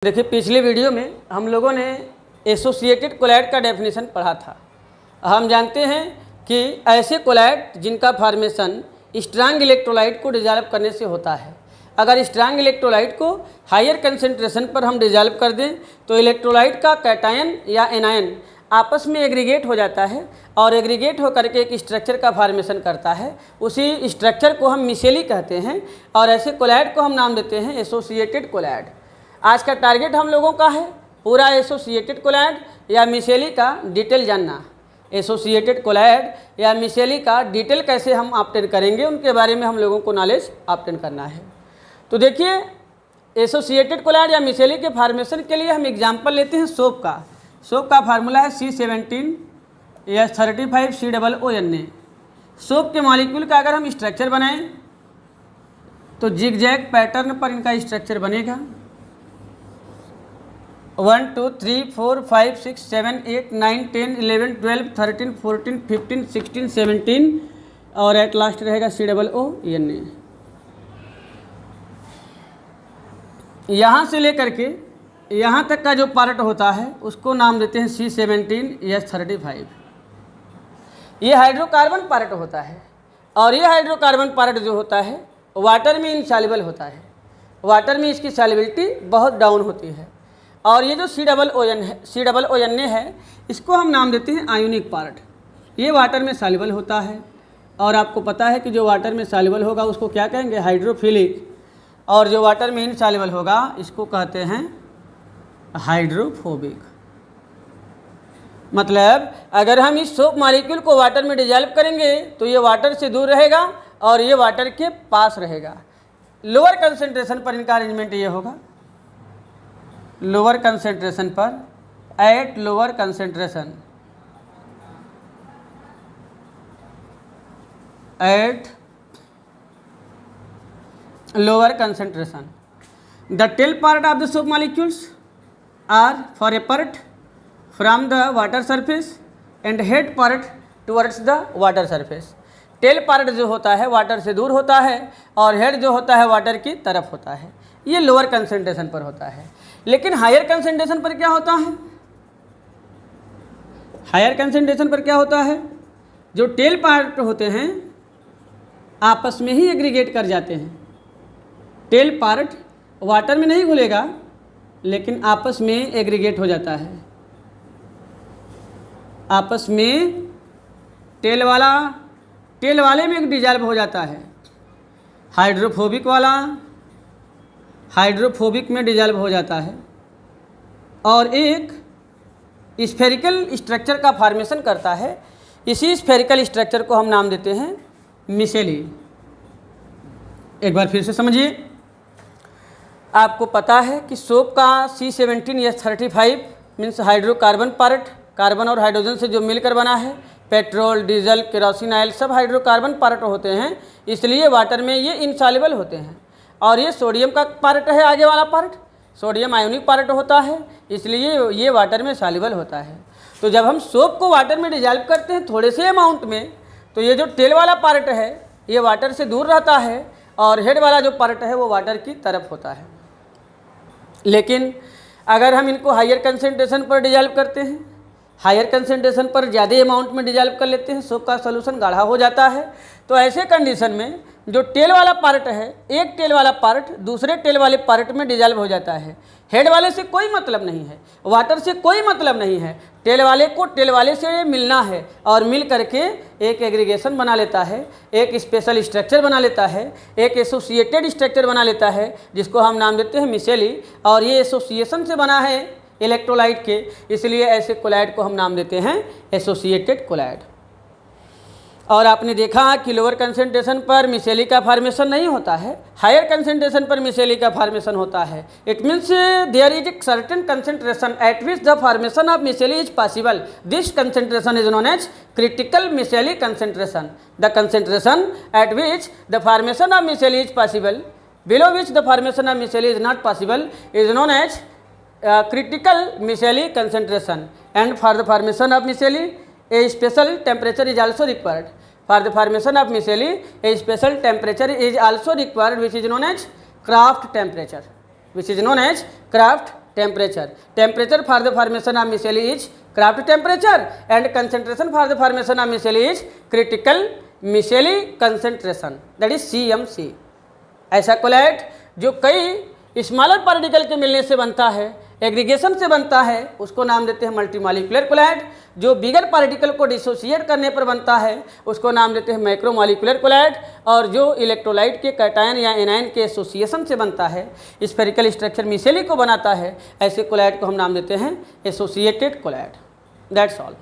देखिए, पिछले वीडियो में हम लोगों ने एसोसिएटेड कोलैड का डेफिनेशन पढ़ा था। हम जानते हैं कि ऐसे कोलैड जिनका फॉर्मेशन स्ट्रांग इलेक्ट्रोलाइट को डिजॉल्व करने से होता है। अगर स्ट्रांग इलेक्ट्रोलाइट को हायर कंसंट्रेशन पर हम डिजॉल्व कर दें तो इलेक्ट्रोलाइट का कैटायन या एनायन आपस में एग्रीगेट हो जाता है और एग्रीगेट होकर के एक स्ट्रक्चर का फॉर्मेशन करता है। उसी स्ट्रक्चर को हम मिसेली कहते हैं और ऐसे कोलैड को हम नाम देते हैं एसोसिएटेड कोलैड। आज का टारगेट हम लोगों का है पूरा एसोसिएटेड कोलैड या मिसेली का डिटेल जानना। एसोसिएटेड कोलैड या मिसेली का डिटेल कैसे हम ऑब्टेन करेंगे उनके बारे में हम लोगों को नॉलेज ऑब्टेन करना है। तो देखिए, एसोसिएटेड कोलैड या मिसेली के फॉर्मेशन के लिए हम एग्जांपल लेते हैं सोप का। सोप का फार्मूला है C17H35COONA। सोप के मॉलिक्यूल का अगर हम स्ट्रक्चर बनाएं तो जिगजैग पैटर्न पर इनका स्ट्रक्चर बनेगा। 1 2 3 4 5 6 7 8 9 10 11 12 13 14 15 16 17 और एट लास्ट रहेगा COONA। यहाँ से लेकर के यहाँ तक का जो पार्ट होता है उसको नाम देते हैं C17H35। ये हाइड्रोकार्बन पार्ट होता है और ये हाइड्रोकार्बन पार्ट जो होता है वाटर में इनसॉल्युबल होता है। वाटर में इसकी सॉल्युबिलिटी बहुत डाउन होती है। और ये जो COONA है इसको हम नाम देते हैं आयोनिक पार्ट। ये वाटर में सॉल्युबल होता है और आपको पता है कि जो वाटर में सॉल्युबल होगा उसको क्या कहेंगे, हाइड्रोफिलिक, और जो वाटर में इनसॉल्युबल होगा इसको कहते हैं हाइड्रोफोबिक। मतलब अगर हम इस सोप मॉलिक्यूल को वाटर में डिजॉल्व करेंगे तो ये वाटर से दूर रहेगा और ये वाटर के पास रहेगा। लोअर कंसंट्रेशन पर इनका अरेंजमेंट ये होगा। लोअर कंसंट्रेशन पर at lower concentration at lower concentration the tail part of the soap molecules are far apart from the water surface and head part towards the water surface। Tail part जो होता है water से दूर होता है और head जो होता है वाटर की तरफ होता है। ये लोअर कंसंट्रेशन पर होता है। लेकिन हायर कंसंट्रेशन पर क्या होता है? हायर कंसंट्रेशन पर क्या होता है? जो टेल पार्ट होते हैं आपस में ही एग्रीगेट कर जाते हैं। टेल पार्ट वाटर में नहीं घुलेगा लेकिन आपस में एग्रीगेट हो जाता है। आपस में टेल वाले में डिजॉल्व हो जाता है। हाइड्रोफोबिक वाला हाइड्रोफोबिक में डिजॉल्व हो जाता है और एक स्फेरिकल स्ट्रक्चर का फॉर्मेशन करता है। इसी स्फेरिकल स्ट्रक्चर को हम नाम देते हैं मिसेली। एक बार फिर से समझिए। आपको पता है कि सोप का C17H35 means hydrocarbon part, carbon और हाइड्रोजन से जो मिलकर बना है। पेट्रोल, डीजल, केरोसिन ऑयल सब हाइड्रोकार्बन पार्ट होते हैं, इसलिए वाटर में ये इनसॉल्युबल होते हैं। और ये सोडियम का पार्ट है, आगे वाला पार्ट सोडियम आयोनिक पार्ट होता है, इसलिए ये वाटर में सॉल्युबल होता है। तो जब हम सोप को वाटर में डिजॉल्व करते हैं थोड़े से अमाउंट में तो ये जो टेल वाला पार्ट है ये वाटर से दूर रहता है और हेड वाला जो पार्ट है वो वाटर की तरफ होता है। लेकिन अगर हम इनको हायर कंसंट्रेशन पर डिजॉल्व करते हैं, हायर कंसंट्रेशन पर ज़्यादा अमाउंट में डिजॉल्व कर लेते हैं, सोप का सॉल्यूशन गाढ़ा हो जाता है। तो ऐसे कंडीशन में जो टेल वाला पार्ट है, एक टेल वाला पार्ट दूसरे टेल वाले पार्ट में डिजॉल्व हो जाता है। हेड वाले से कोई मतलब नहीं है, वाटर से कोई मतलब नहीं है। टेल वाले को टेल वाले से मिलना है और मिल करके एक एग्रीगेशन बना लेता है, एक स्पेशल स्ट्रक्चर बना लेता है, एक एसोसिएटेड स्ट्रक्चर बना लेता है जिसको हम नाम देते हैं मिसेली। और ये एसोसिएशन से बना है इलेक्ट्रोलाइट के, इसलिए ऐसे कोलैड को हम नाम देते हैं एसोसिएटेड कोलैड। और आपने देखा कि लोअर कंसंट्रेशन पर मिसेली का फॉर्मेशन नहीं होता है, हायर कंसंट्रेशन पर मिसेली का फॉर्मेशन होता है। It means there is a certain concentration at which the formation of micelle is possible. This concentration is known as critical micelle concentration. The concentration at which the formation of micelle is possible, below which the formation of micelle is not possible, is known as critical micelle concentration। and for the formation of misceli a special temperature is also required। For the formation of misceli a special temperature is also required which is known as Kraft temperature, which is known as Kraft temperature. Temperature for the formation of micelle is Kraft temperature and concentration for the formation of micelle is critical micelle concentration, that is CMC. ऐसा कोलैट जो कई smaller particle के मिलने से बनता है, aggregation से बनता है, उसको नाम देते हैं मल्टीमॉलिक्यूलर कोलैट। जो बिगर पार्टिकल को डिसोसिएट करने पर बनता है उसको नाम देते हैं मैक्रोमॉलिक्यूलर कोलैट। और जो इलेक्ट्रोलाइट के कैटायन या एनायन के एसोसिएशन से बनता है, स्फेरिकल स्ट्रक्चर मिसेली को बनाता है, ऐसे कोलैट को हम नाम देते हैं एसोसिएटेड कोलैट। That's all.